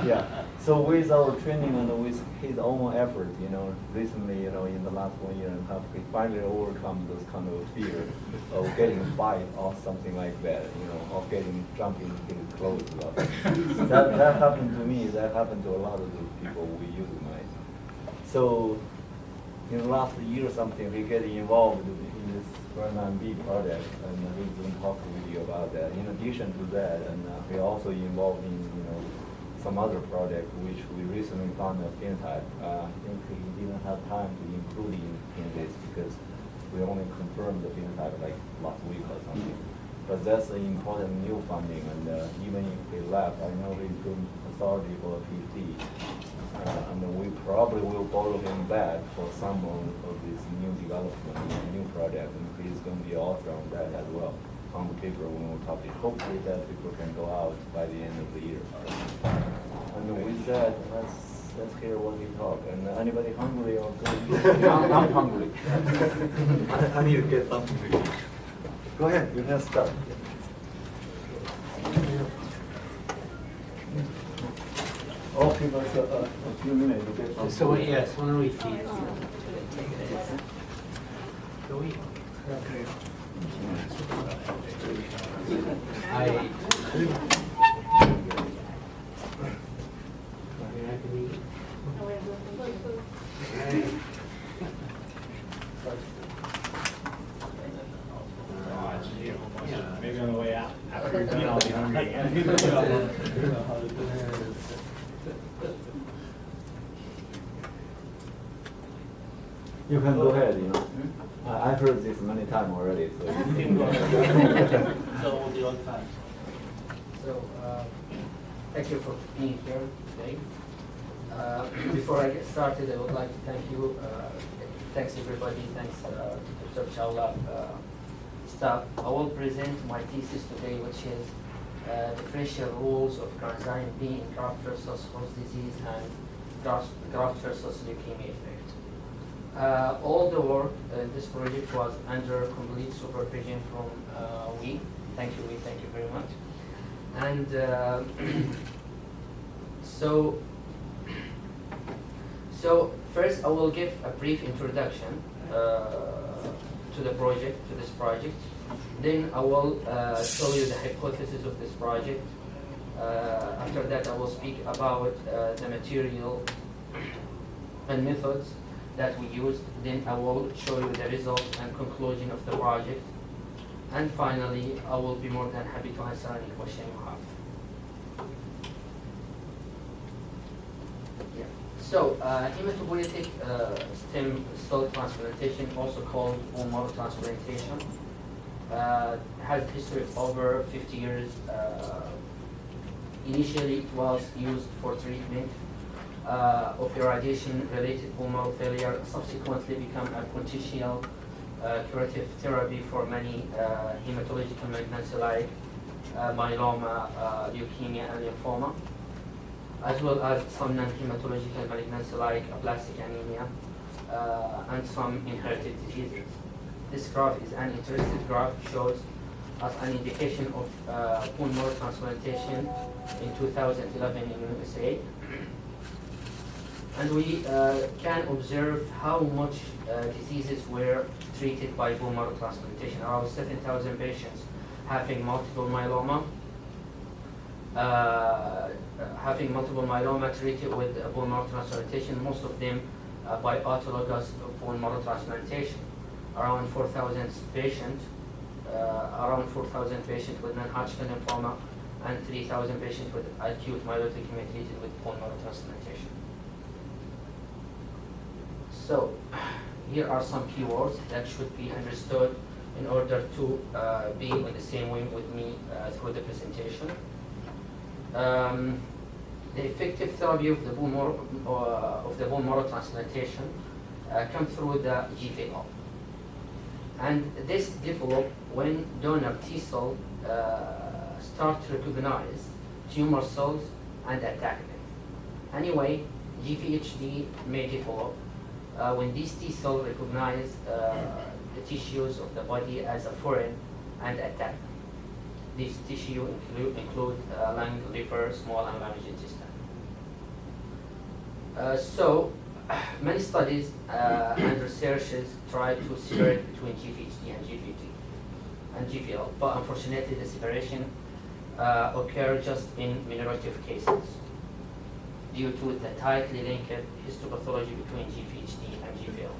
Yeah. So with our training and with his own effort, recently, in the last 1.5 years, he finally overcome those kind of fear of getting bite or something like that, of getting jumping his clothes. That happened to me. That happened to a lot of those people we use mice. So in the last year or something, we get involved in this Vernon B project, and we're going to talk with you about that. In addition to that, and we're also involved in some other project which we recently found a phenotype. I think we didn't have time to include in this because we only confirmed the phenotype like last week or something. But that's an important new funding, and even if he left, I know he's good authority for a PhD. And we probably will borrow him back for some of this new development, new project, and he's going to be author on that as well, on the paper when we publish. Hopefully that paper can go out by the end of the year. And with that, let's hear what we talk. And anybody hungry or good? I'm hungry. I need to get something to eat. Go ahead, you can start. I'll give us a few minutes to get something. So yes, why don't we feed? Go eat. Maybe on the way out. After you're done, I'll be hungry again. You can go ahead, I've heard this many times already, so. You can go ahead. So we'll do on time. So, thank you for being here today. Before I get started, I would like to thank you. Thanks everybody. Thanks to Dr. Chawla staff. I will present my thesis today, which is differential rules of coenzyme B in graft versus host disease and graft versus leukemia effect. All the work in this project was under complete supervision from we. Thank you, thank you very much. And so first I will give a brief introduction to the project, to this project. Then I will show you the hypothesis of this project. After that I will speak about the material and methods that we used. Then I will show you the result and conclusion of the project. And finally, I will be more than happy to answer any question you have. Yeah. So, hematopoietic stem cell transplantation, also called bone marrow transplantation, has a history of over 50 years. Initially, it was used for treatment of irradiation-related bone marrow failure, subsequently become a potential curative therapy for many hematological malignancies like myeloma, leukemia, and lymphoma, as well as some non-hematological malignancies like aplastic anemia and some inherited diseases. This graph is an interesting graph, shows us an indication of bone marrow transplantation in 2011 in USA. And we can observe how much diseases were treated by bone marrow transplantation. Around 7,000 patients having multiple myeloma, treated with bone marrow transplantation, most of them by autologous bone marrow transplantation. Around 4,000 patients, with non-Hodgkin lymphoma, and 3,000 patients with acute myeloid leukemia treated with bone marrow transplantation. So, here are some keywords that should be understood in order to be on the same wing with me through the presentation. The effective therapy of the bone marrow transplantation comes through the GFAL. And this develops when donor T cell start to recognize tumor cells and attack them. Anyway, GVHD may develop when these T cells recognize the tissues of the body as a foreign and attack them. These tissue include lung, liver, small and large intestine. So, many studies and researchers try to separate between GVHD and GVL, but unfortunately the separation occurs just in minority of cases due to the tightly linked histopathology between GVHD and GVL.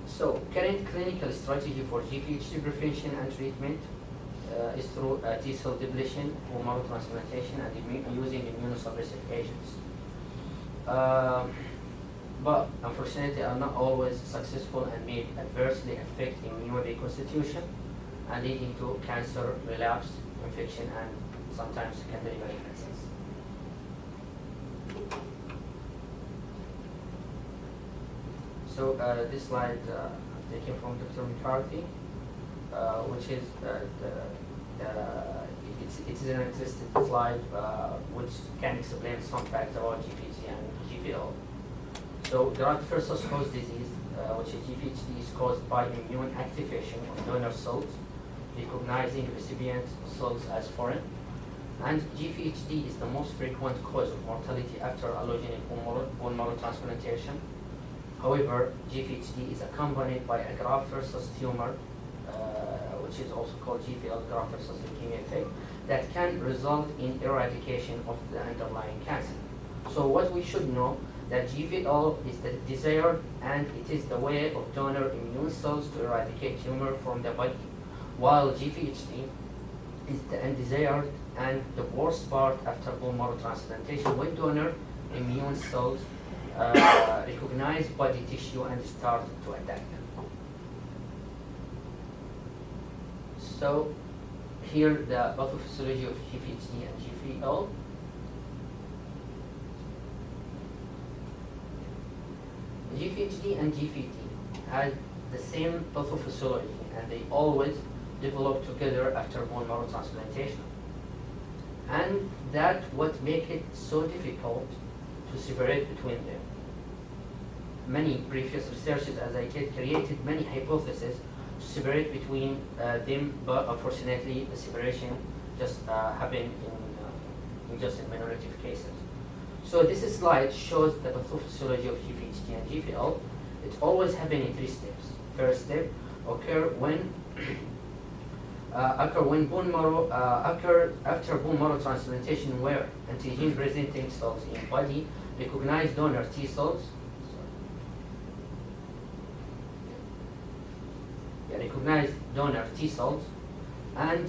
So, current clinical strategy for GVHD prevention and treatment is through T-cell depletion, bone marrow transplantation, and using immunosuppressive agents. But unfortunately are not always successful and may adversely affect immune reconstitution and leading to cancer, relapse, infection, and sometimes secondary malignancies. So this slide taken from Dr. McCarthy, which is it's an interesting slide which can explain some facts about GVHD and GVL. So graft versus host disease, which is GVHD, is caused by immune activation of donor cells, recognizing recipient cells as foreign. And GVHD is the most frequent cause of mortality after allogeneic bone marrow transplantation. However, GVHD is accompanied by a graft versus tumor, which is also called GVL, graft versus leukemia effect, that can result in eradication of the underlying cancer. So what we should know that GVL is the desired and it is the way of donor immune cells to eradicate tumor from the body, while GVHD is the undesired and the worst part after bone marrow transplantation when donor immune cells recognize body tissue and start to attack them. So here the pathophysiology of GVHD and GVL. GVHD and GVT has the same pathophysiology and they always develop together after bone marrow transplantation. And that what makes it so difficult to separate between them. Many previous researchers, as I said, created many hypotheses to separate between them, but unfortunately the separation just happened in just in minority of cases. So this slide shows the pathophysiology of GVHD and GVL. It always happens in 3 steps. First step occur when bone marrow after bone marrow transplantation, where antigen presenting cells in body recognize donor T cells. Recognize donor T cells, and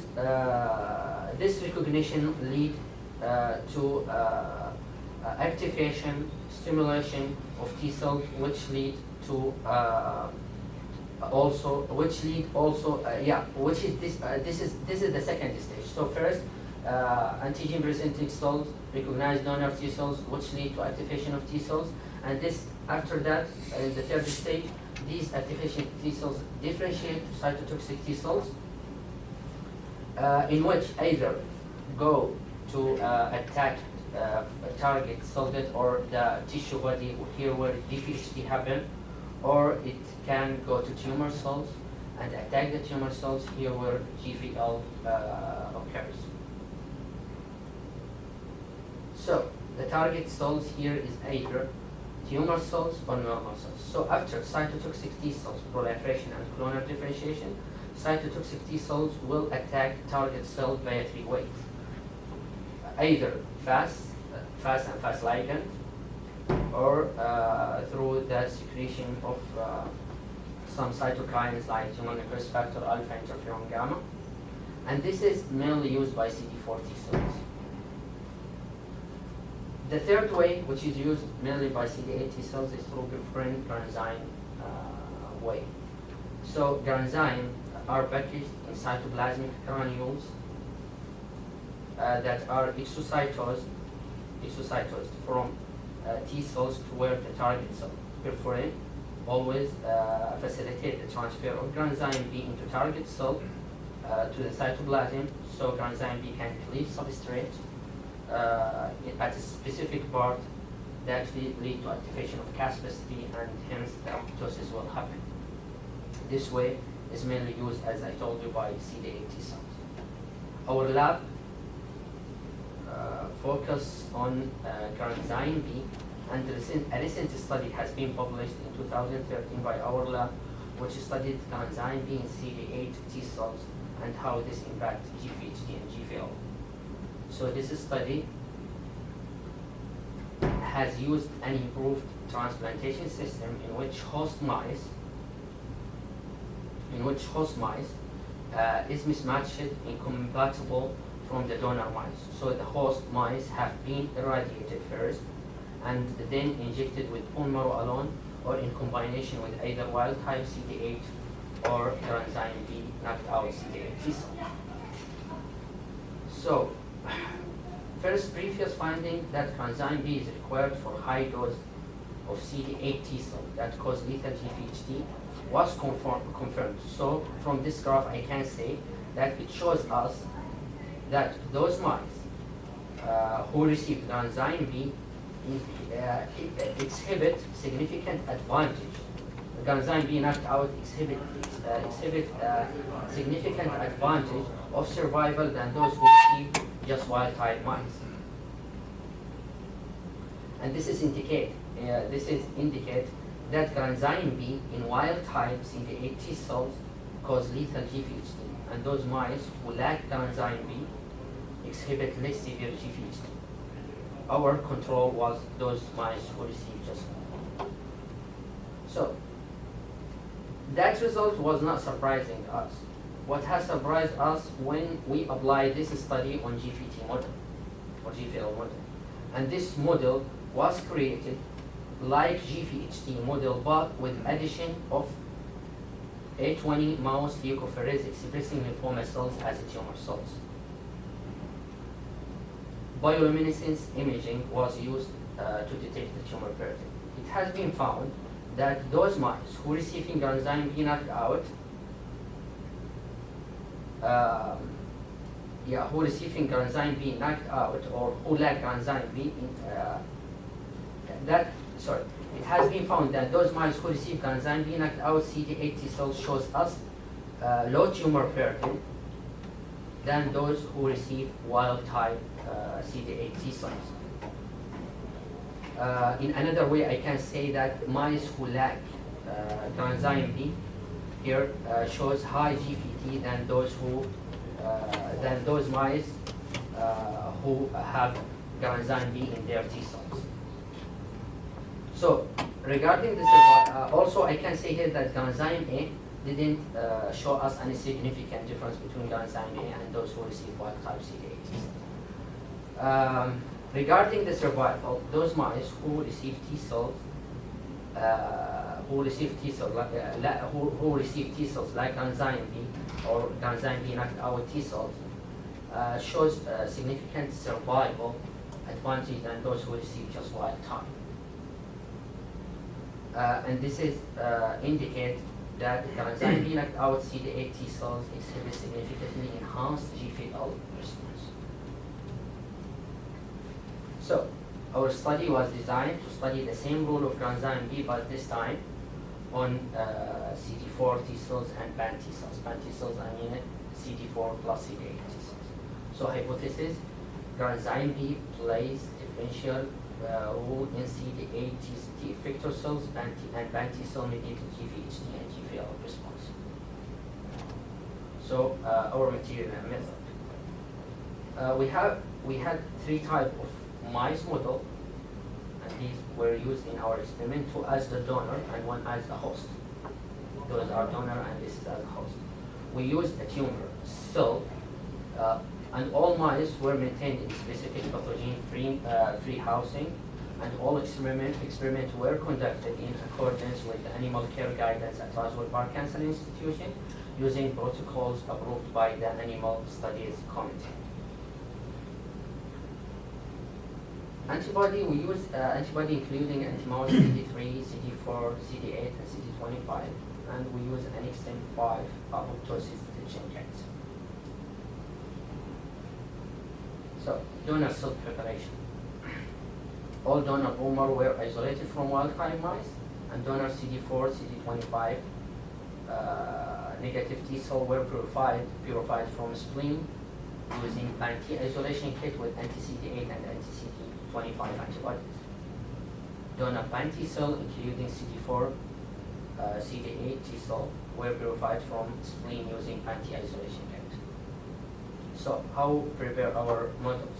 this recognition lead to activation, stimulation of T cells, which lead to which is this is the second stage. So first, antigen presenting cells recognize donor T cells, which lead to activation of T cells, and this after that, in the third stage, these activation T cells differentiate to cytotoxic T cells, in which either go to attack a target cell death or the tissue body here where GVHD happen, or it can go to tumor cells and attack the tumor cells here where GVL occurs. So the target cells here is either tumor cells or normal cells. So after cytotoxic T cells proliferation and clonal differentiation, cytotoxic T cells will attack target cell via 3 ways. Either fast ligand, or through the secretion of some cytokines like human necrosis factor alpha, interferon gamma, and this is mainly used by CD4 T cells. The third way, which is used mainly by CD8 T cells, is through perforin granzyme way. So granzyme are packaged in cytoplasmic granules that are exocytosed from T cells to where the target cell. Perforin always facilitate the transfer of granzyme B into target cell to the cytoplasm, so granzyme B can cleave substrate at a specific part that will lead to activation of caspase-3, and hence the apoptosis will happen. This way, is mainly used, as I told you, by CD8 T cells. Our lab focus on granzyme B, and a recent study has been published in 2013 by our lab, which studied granzyme B in CD8 T cells and how this impacts GVHD and GVL. So this study has used an improved transplantation system in which host mice is mismatched incompatible from the donor mice. So the host mice have been irradiated first and then injected with bone marrow alone or in combination with either wild type CD8 or granzyme B knocked out CD8 T cell. So, first previous finding that granzyme B is required for high dose of CD8 T cell that cause lethal GVHD was confirmed. So from this graph I can say that it shows us that those mice who received granzyme B exhibit significant advantage. Granzyme B knocked out exhibit significant advantage of survival than those who received just wild type mice. And this is indicate that granzyme B in wild type CD8 T cells cause lethal GVHD, and those mice who lack granzyme B exhibit less severe GVHD. Our control was those mice who received just one. So that result was not surprising us. What has surprised us when we applied this study on GVT model or GVL model, and this model was created like GVHD model but with addition of A20 mouse leucophares expressing lymphoma cells as tumor cells. Bioluminescence imaging was used to detect the tumor burden. It has been found that those mice who receiving granzyme B knocked out, who receiving granzyme B knocked out or who lack granzyme B, it has been found that those mice who receive granzyme B knocked out CD8 T cells shows us low tumor burden than those who receive wild type CD8 T cells. In another way, I can say that mice who lack granzyme B here shows high GVT than those mice who have granzyme B in their T cells. So regarding the survival, also I can say here that granzyme A didn't show us any significant difference between granzyme A and those who receive wild type CD8 T cells. Regarding the survival, those mice who receive T cells, who receive T cells like granzyme B or granzyme B knocked out T cells, shows significant survival advantage than those who receive just wild type. And this is indicate that granzyme B knocked out CD8 T cells exhibit significantly enhanced GVL response. So, our study was designed to study the same role of granzyme B, but this time on CD4 T cells and BAN T cells. BAN T cells, I mean CD4 plus CD8 T cells. So, hypothesis: granzyme B plays differential role in CD8 T effector cells and BAN T cell mediated GVHD and GVL response. So, our material and method. We had three types of mice model, and these were used in our experiment, two as the donor and one as the host. Those are donor and this is as a host. We used a tumor cell, and all mice were maintained in specific pathogen-free housing, and all experiments were conducted in accordance with the animal care guidance at Roswell Park Cancer Institution using protocols approved by the Animal Studies Committee. Antibody, we use antibody including anti-mouse CD3, CD4, CD8, and CD25, and we use an XM5 apoptosis detection kit. So, donor cell preparation. All donor bone marrow were isolated from wild type mice, and donor CD4, CD25 negative T cell were purified from spleen using anti-isolation kit with anti-CD8 and anti-CD25 antibodies. Donor T cell, including CD4, CD8 T cell, were purified from spleen using anti-isolation kit. So how prepare our models?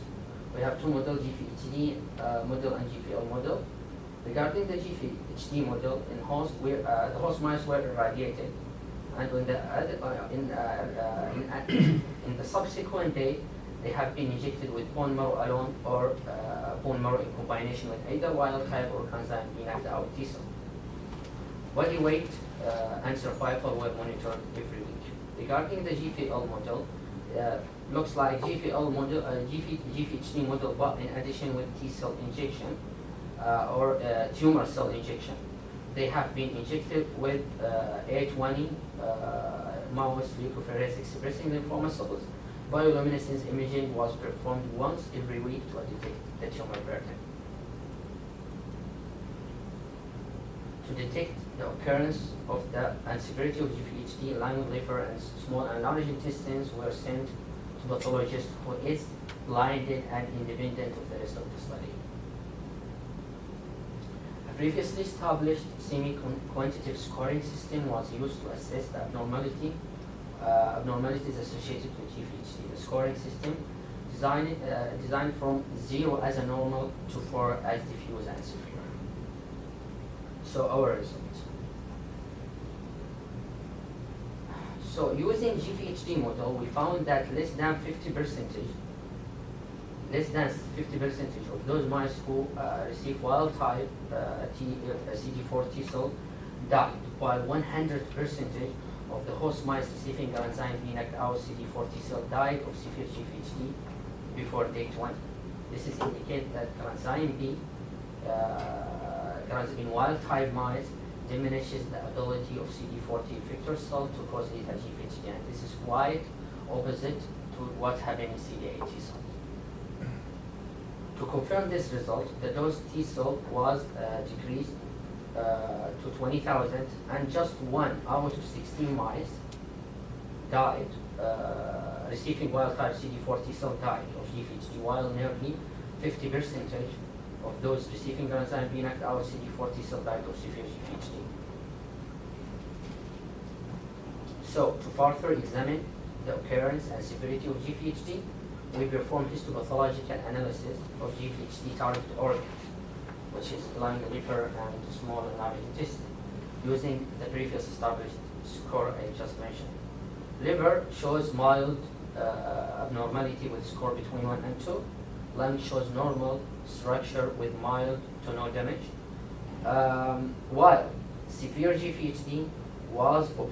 We have two models, GVHD model and GVL model. Regarding the GVHD model, in host, the host mice were irradiated, and when in the subsequent day, they have been injected with bone marrow alone or bone marrow in combination with either wild type or enzyme knocked out T cell. Body weight and survival were monitored every week. Regarding the GVL model, looks like GVL model, GVHD model, but in addition with T cell injection or tumor cell injection. They have been injected with A20 mouse leukophorese expressing lymphoma cells. Bioluminescence imaging was performed once every week to detect the tumor burden. To detect the occurrence of the and severity of GVHD, lung, liver, and small and large intestines were sent to pathologist who is blinded and independent of the rest of the study. A previously established semi-quantitative scoring system was used to assess the abnormalities associated with GVHD. The scoring system designed from 0 as a normal to 4 as diffuse and severe. So our results. So using GVHD model, we found that less than 50% of those mice who receive wild type CD4 T cell died, while 100% of the host mice receiving granzyme B knocked out CD4 T cell died of severe GVHD before day 20. This is indicate that granzyme B in wild type mice diminishes the ability of CD4 T effector cell to cause lethal GVHD, and this is quite opposite to what's happening in CD8 T cells. To confirm this result, the dose T cell was decreased to 20,000, and just 1 out of 16 mice died, receiving wild type CD4 T cell died of GVHD, while nearly 50% of those receiving granzyme B knocked out CD4 T cell died of severe GVHD. So, to further examine the occurrence and severity of GVHD, we perform histopathological analysis of GVHD target organs, which is lung, liver, and small and large intestine, using the previous established score I just mentioned. Liver shows mild abnormality with score between 1 and 2. Lung shows normal structure with mild to no damage. While severe GVHD was